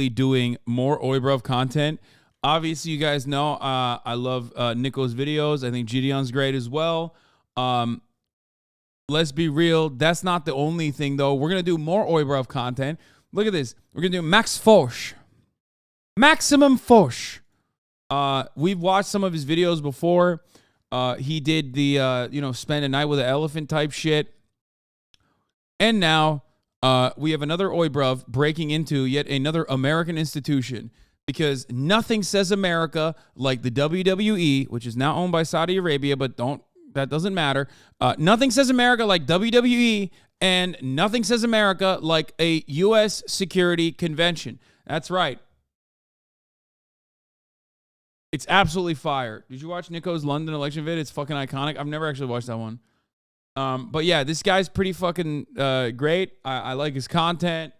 doing more Oibrov content. Obviously, you guys know I love Nico's videos. I think Gideon's great as well. Let's be real. That's not the only thing, though. We're going to do more Oibrov content. Look at this. We're going to do Max Fosh. Maximum Fosh. We've watched some of his videos before. He did the, spend a night with an elephant type shit. And now we have another Oibrov breaking into yet another American institution. Because nothing says America like the WWE, which is now owned by Saudi Arabia, but that doesn't matter. Nothing says America like WWE, and nothing says America like a U.S. security convention. That's right. It's absolutely fire. Did you watch Nico's London election vid? It's fucking iconic. I've never actually watched that one. But yeah, this guy's pretty fucking great. I like his content,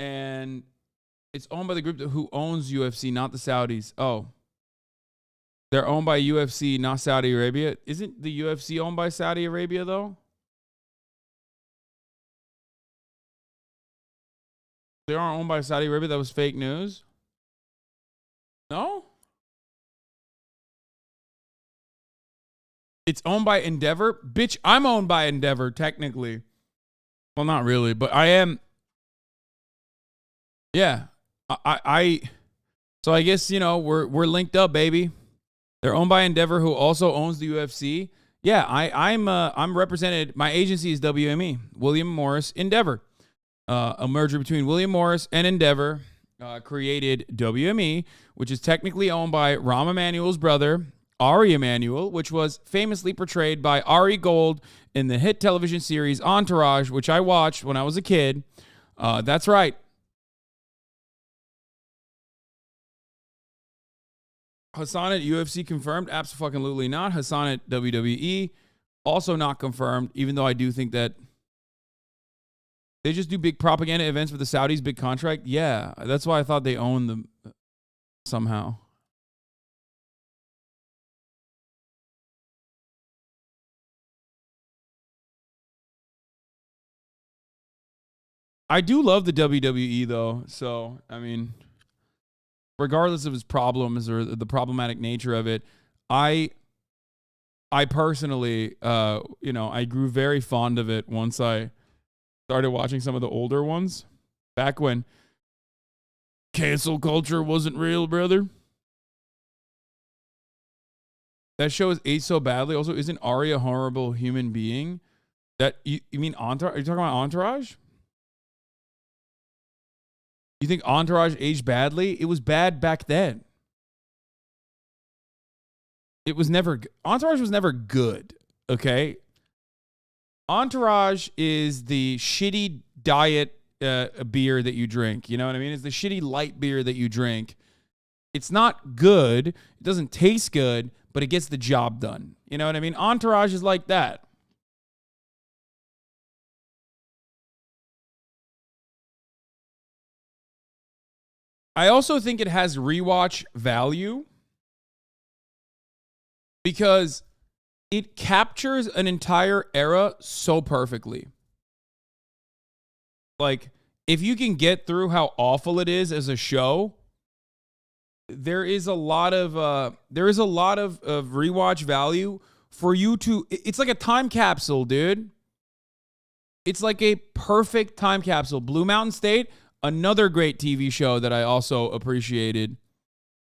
and it's owned by the group who owns UFC, not the Saudis. Oh. They're owned by UFC, not Saudi Arabia. Isn't the UFC owned by Saudi Arabia, though? They aren't owned by Saudi Arabia. That was fake news. No? It's owned by Endeavor? Bitch, I'm owned by Endeavor, technically. Well, not really, but I am. Yeah. So I guess, we're linked up, baby. They're owned by Endeavor, who also owns the UFC. Yeah, I'm represented. My agency is WME, William Morris Endeavor. A merger between William Morris and Endeavor created WME, which is technically owned by Rahm Emanuel's brother, Ari Emanuel, which was famously portrayed by Ari Gold in the hit television series Entourage, which I watched when I was a kid. That's right. Hasan at UFC confirmed? Absolutely not. Hasan at WWE also not confirmed, even though I do think that they just do big propaganda events for the Saudis, big contract. Yeah, that's why I thought they owned them somehow. I do love the WWE, though. So, I mean, regardless of his problems or the problematic nature of it, I personally, I grew very fond of it once I started watching some of the older ones back when cancel culture wasn't real, brother. That show is aged so badly. Also, isn't Ari a horrible human being? That you mean Entourage? Are you talking about Entourage? You think Entourage aged badly? It was bad back then. It was never. Entourage was never good. Okay. Entourage is the shitty diet beer that you drink. You know what I mean? It's the shitty light beer that you drink. It's not good. It doesn't taste good, but it gets the job done. You know what I mean? Entourage is like that. I also think it has rewatch value because it captures an entire era so perfectly. Like, if you can get through how awful it is as a show, there is a lot of rewatch value for you to. It's like a time capsule, dude. It's like a perfect time capsule. Blue Mountain State, another great TV show that I also appreciated.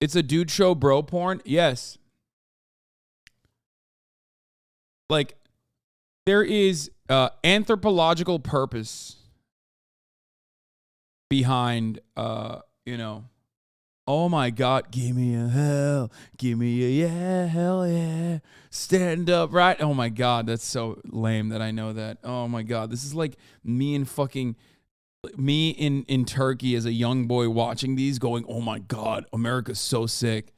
It's a dude show, bro porn. Yes. Like, there is anthropological purpose behind, oh my God, give me a hell, give me a yeah, hell yeah, stand up, right? Oh my God, that's so lame that I know that. Oh my God, this is like me in Turkey as a young boy watching these going, oh my God, America's so sick.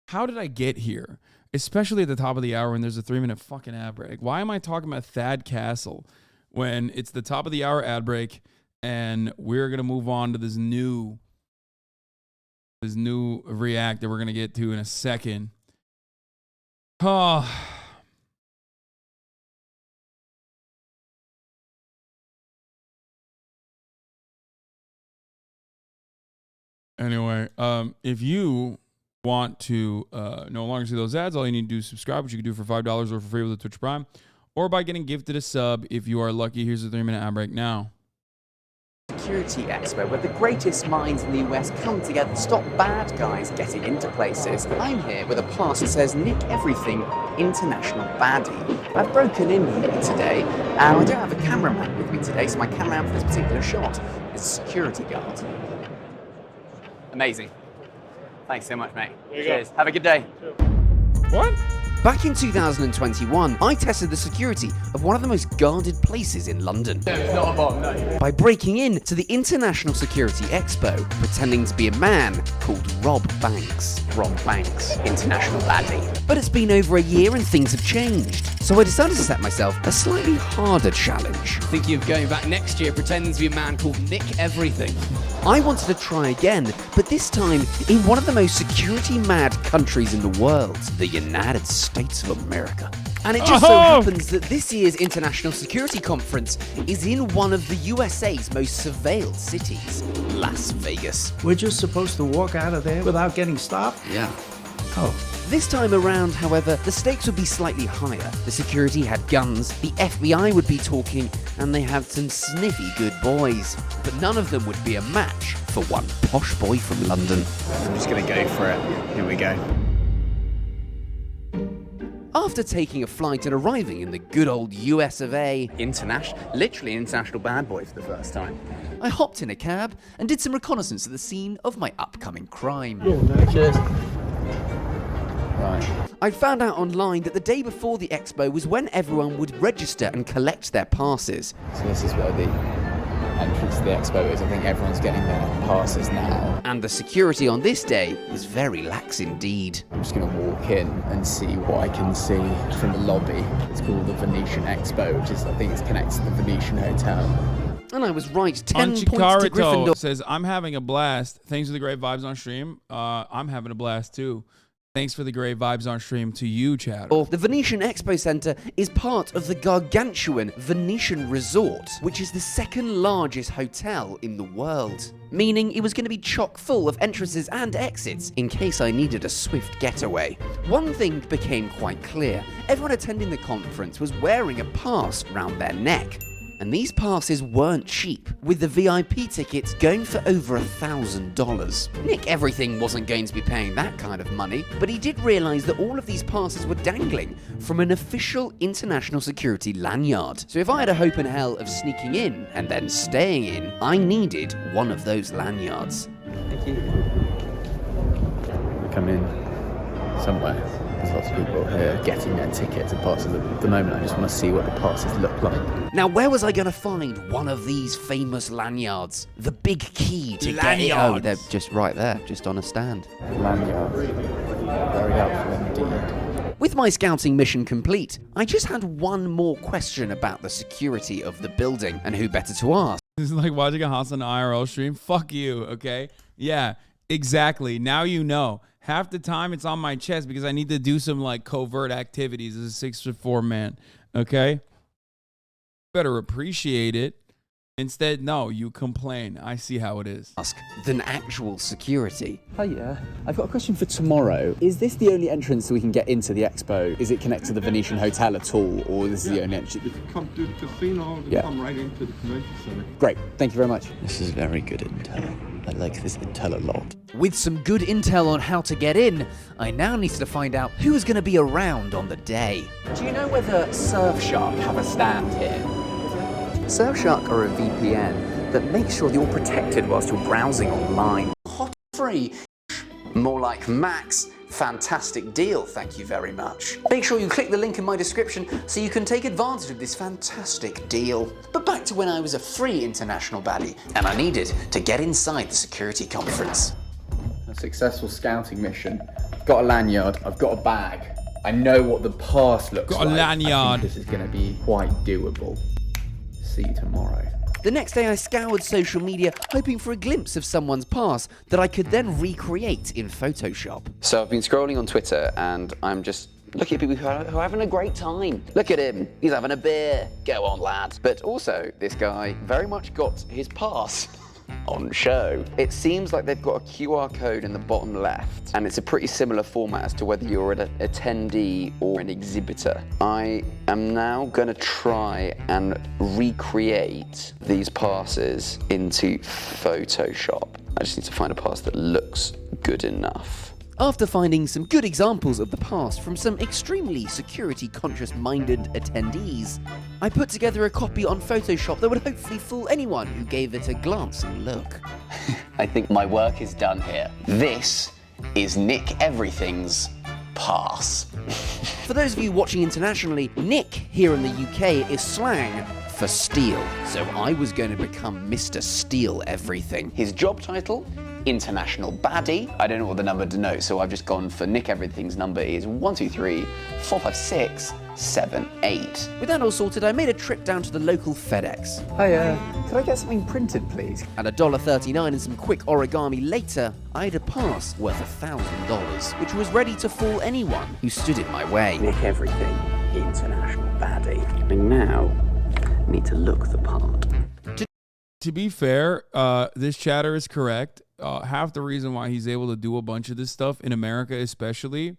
How did I get here? Especially at the top of the hour when there's a 3-minute fucking ad break. Why am I talking about Thad Castle when it's the top of the hour ad break and we're going to move on to this new react that we're going to get to in a second? Oh, Anyway, if you want to no longer see those ads, all you need to do is subscribe, which you can do for $5 or for free with the Twitch Prime, or by getting gifted a sub if you are lucky. Here's a 3-minute ad break now. Security Expo, where the greatest minds in the US come together to stop bad guys getting into places. I'm here with a pass that says Nick Everything International Baddie. I've broken in here today, and I don't have a cameraman with me today, so my cameraman for this particular shot is a security guard. Amazing. Thanks so much, mate. Cheers. Have a good day. What? Back in 2021, I tested the security of one of the most guarded places in London. No, it's not a bomb, no. By breaking in to the International Security Expo, pretending to be a man called Rob Banks. Rob Banks, international baddie. But it's been over a year and things have changed. So I decided to set myself a slightly harder challenge. Thinking of going back next year pretending to be a man called Nick Everything. I wanted to try again, but this time in one of the most security-mad countries in the world, the United States of America. And it just so happens that this year's International Security Conference is in one of the USA's most surveilled cities, Las Vegas. We're just supposed to walk out of there without getting stopped? Yeah. Oh. This time around, however, the stakes would be slightly higher. The security had guns, the FBI would be talking, and they had some sniffy good boys. But none of them would be a match for one posh boy from London. I'm just gonna go for it. Here we go. After taking a flight and arriving in the good old US of A, literally international bad boy for the first time, I hopped in a cab and did some reconnaissance at the scene of my upcoming crime. Cheers. Right. I'd found out online that the day before the expo was when everyone would register and collect their passes. So this is where the entrance to the expo is. I think everyone's getting their passes now. And the security on this day was very lax indeed. I'm just going to walk in and see what I can see from the lobby. It's called the Venetian Expo, which is, I think it's connected to the Venetian Hotel. And I was right, 10 points to Anchikarito Gryffindor. says, I'm having a blast. Thanks for the great vibes on stream. I'm having a blast too. Thanks for the great vibes on stream to you, Chad. The Venetian Expo Centre is part of the gargantuan Venetian Resort, which is the second largest hotel in the world. Meaning it was going to be chock full of entrances and exits in case I needed a swift getaway. One thing became quite clear. Everyone attending the conference was wearing a pass round their neck. And these passes weren't cheap, with the VIP tickets going for over $1,000. Nick Everything wasn't going to be paying that kind of money, but he did realise that all of these passes were dangling from an official international security lanyard. So if I had a hope in hell of sneaking in and then staying in, I needed one of those lanyards. Thank you. We come in somewhere. There's lots of people here getting their tickets and passes. At the moment, I just want to see what the passes look like. Now, where was I going to find one of these famous lanyards? The big key to get it. Oh, they're just right there, just on a stand. Lanyard. Very helpful indeed. With my scouting mission complete, I just had one more question about the security of the building, and who better to ask? This is like watching a Hasan IRL stream. Fuck you, okay? Yeah, exactly. Now you know. Half the time it's on my chest because I need to do some like covert activities as a 6'4" man. Okay? Better appreciate it. Instead, no, you complain. I see how it is. Than actual security. Hiya. I've got a question for tomorrow. Is this the only entrance that we can get into the expo? Is it connected to the Venetian Hotel at all, or this is the only entrance? If you come to the casino, you come right into the convention center. Great. Thank you very much. This is very good intel. I like this intel a lot. With some good intel on how to get in, I now need to find out who's going to be around on the day. Do you know whether Surfshark have a stand here? Surfshark are a VPN that makes sure you're protected whilst you're browsing online. Hot free. More like Max. Fantastic deal, thank you very much. Make sure you click the link in my description so you can take advantage of this fantastic deal. But back to when I was a free international baddie and I needed to get inside the security conference. A successful scouting mission. I've got a lanyard. I've got a bag. I know what the pass looks like. Got a lanyard. I think this is going to be quite doable. See you tomorrow. The next day I scoured social media hoping for a glimpse of someone's pass that I could then recreate in Photoshop. So I've been scrolling on Twitter and I'm just looking at people who are having a great time. Look at him, he's having a beer. Go on, lad. But also, this guy very much got his pass. on show. It seems like they've got a QR code in the bottom left, and it's a pretty similar format as to whether you're an attendee or an exhibitor. I am now gonna try and recreate these passes into Photoshop. I just need to find a pass that looks good enough. After finding some good examples of the past from some extremely security-conscious minded attendees, I put together a copy on Photoshop that would hopefully fool anyone who gave it a glancing look. I think my work is done here. This is Nick Everything's pass. For those of you watching internationally, Nick here in the UK is slang for steal, so I was going to become Mr. Steal Everything. His job title? International Baddie. I don't know what the number denotes, so I've just gone for Nick Everything's number is 123 456 78. With that all sorted, I made a trip down to the local FedEx. Hi, could I get something printed, please? At $1.39 and some quick origami later, I had a pass worth $1,000, which was ready to fool anyone who stood in my way. Nick Everything, International Baddie. And now, I need to look the part. To be fair, this chatter is correct. Half the reason why he's able to do a bunch of this stuff in America especially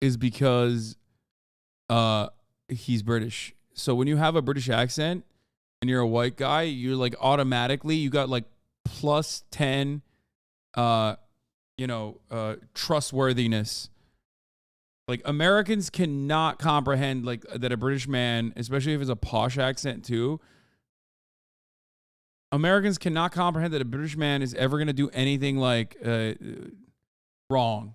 is because he's British. So when you have a British accent and you're a white guy, you're like automatically, you got like plus 10, trustworthiness. Like Americans cannot comprehend like that a British man, especially if it's a posh accent too, Americans cannot comprehend that a British man is ever going to do anything like wrong.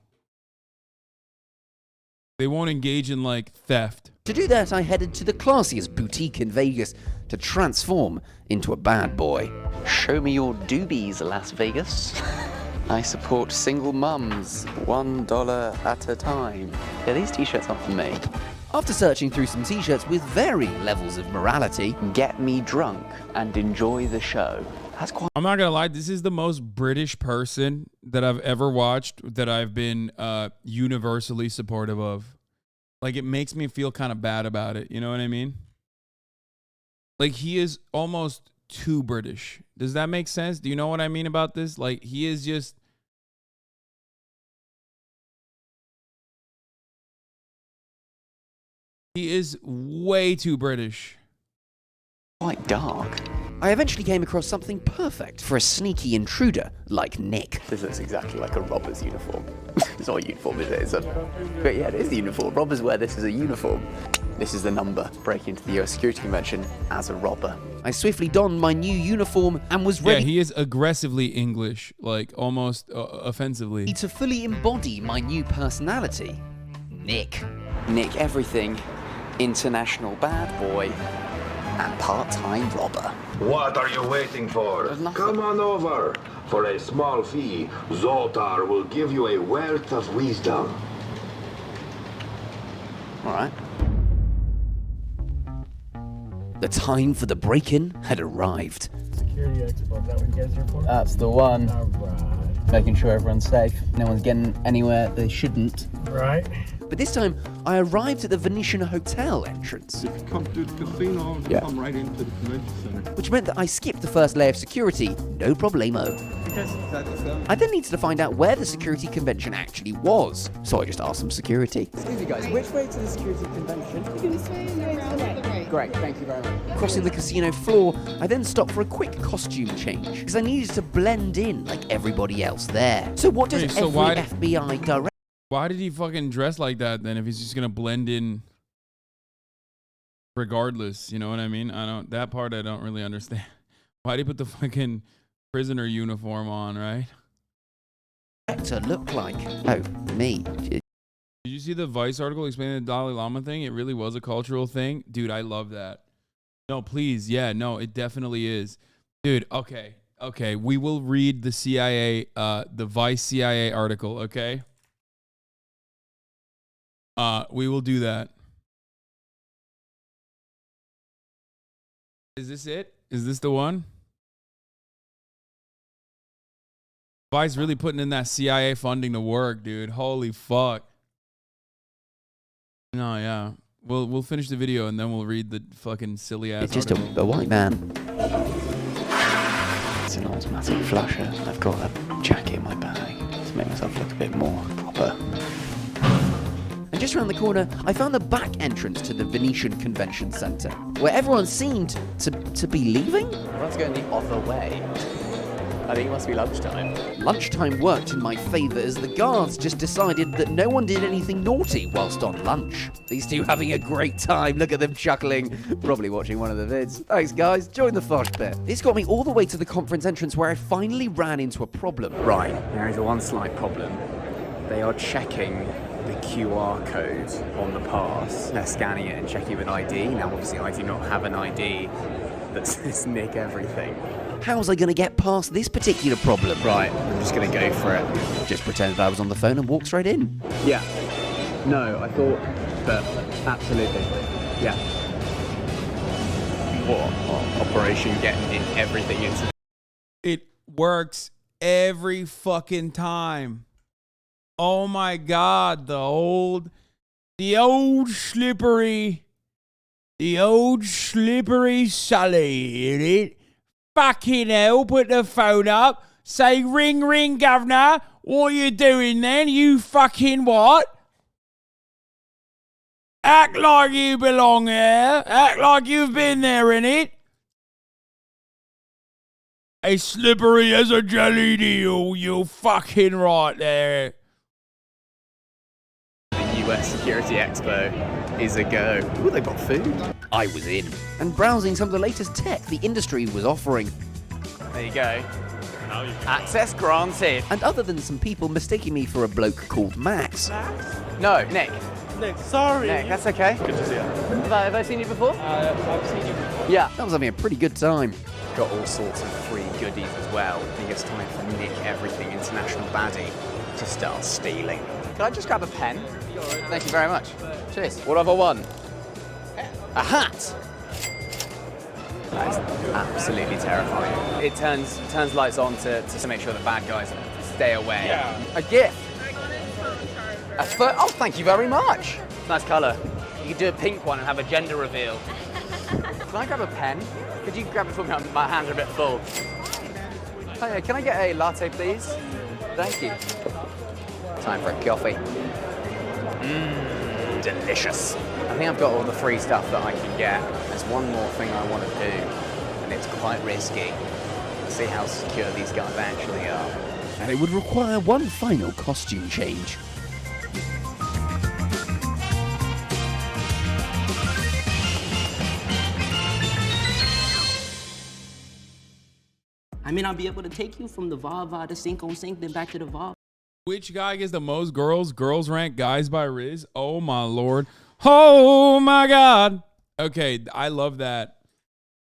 They won't engage in like theft. To do that, I headed to the classiest boutique in Vegas to transform into a bad boy. Show me your doobies, Las Vegas. I support single mums, $1 at a time. Yeah, these t-shirts aren't for me. After searching through some t-shirts with varying levels of morality, get me drunk and enjoy the show. That's quite... I'm not gonna lie, this is the most British person that I've ever watched that I've been universally supportive of. Like, it makes me feel kind of bad about it. You know what I mean? Like, he is almost too British. Does that make sense? Do you know what I mean about this? Like, he is just... He is way too British. Quite dark. I eventually came across something perfect for a sneaky intruder like Nick. This looks exactly like a robber's uniform. It's not a uniform, is it? But yeah, it is a uniform. Robbers wear this as a uniform. This is the number. Break into the US security convention as a robber. I swiftly donned my new uniform and was ready. Yeah, he is aggressively English, like almost offensively. To fully embody my new personality, Nick. Nick Everything, international bad boy, and part-time robber. What are you waiting for? Come on over. For a small fee, Zoltar will give you a wealth of wisdom. All right. The time for the break-in had arrived. Security expo, is that what you guys are for? That's the one. All right. Making sure everyone's safe. No one's getting anywhere they shouldn't. Right. But this time, I arrived at the Venetian Hotel entrance. If you come to the casino, you come right into the convention center. Which meant that I skipped the first layer of security, no problemo. I then needed to find out where the security convention actually was, so I just asked some security. Excuse me guys, which way to the security convention? This way and then around to the right. Great, thank you very much. Crossing the casino floor, I then stopped for a quick costume change, because I needed to blend in like everybody else there. So what does Wait, so every why- FBI director... Why did he fucking dress like that then if he's just gonna blend in regardless? You know what I mean? That part I don't really understand. Why did he put the fucking prisoner uniform on, right? look like? Oh, me. Did you see the Vice article explaining the Dalai Lama thing? It really was a cultural thing. Dude, I love that. No, please. Yeah, no, it definitely is. Dude, okay. Okay, we will read the CIA, the Vice CIA article, okay? We will do that. Is this it? Is this the one? Vice really putting in that CIA funding to work, dude. Holy fuck. No, yeah. We'll finish the video and then we'll read the fucking silly ass It's just article. a white man. That's an automatic flusher. I've got a jacket in my bag to make myself look a bit more proper. And just around the corner, I found the back entrance to the Venetian Convention Centre, where everyone seemed to be leaving. Everyone's going the other way. I think it must be lunchtime. Lunchtime worked in my favour as the guards just decided that no one did anything naughty whilst on lunch. These two having a great time. Look at them chuckling. Probably watching one of the vids. Thanks, guys. Join the Fosh bit. This got me all the way to the conference entrance where I finally ran into a problem. Right, there is one slight problem. They are checking the QR code on the pass. They're scanning it and checking with ID. Now, obviously, I do not have an ID that says Nick everything. How's I going to get past this particular problem? Right, I'm just going to go for it. Just pretended I was on the phone and walked straight in. Yeah. No, I thought, but absolutely. Yeah. What? Operation getting everything into. It works every fucking time. Oh my God, the old slippery Sully, in it. Fucking hell, put the phone up, say ring, ring, governor. What you doing then? You fucking what? Act like you belong here. Act like you've been there, innit? As slippery as a jelly deal, you fucking right there. The US Security Expo is a go. Ooh, they've got food. I was in and browsing some of the latest tech the industry was offering. There you go. Access granted. And other than some people mistaking me for a bloke called Max. No, Nick. Nick, sorry. Nick, that's okay. Good to see you. Have I seen you before? I've seen you before. Yeah. I was having a pretty good time. Got all sorts of free goodies as well. I think it's time for Nick Everything International Baddie to start stealing. Can I just grab a pen? Thank you very much. Cheers. What have I won? A hat! That is absolutely terrifying. It turns lights on to make sure the bad guys stay away. Yeah. A gift! Oh, thank you very much! Nice colour. You could do a pink one and have a gender reveal. Can I grab a pen? Could you grab it for me? My hands are a bit full. Oh, yeah, can I get a latte, please? Thank you. Time for a coffee. Delicious. I think I've got all the free stuff that I can get. There's one more thing I want to do, and it's quite risky. See how secure these guys actually are. And it would require one final costume change. I may not be able to take you from the Vava to Sync on Sync, then back to the Vava. Which guy gets the most girls? Girls rank guys by Riz. Oh my lord. Oh my God. Okay, I love that.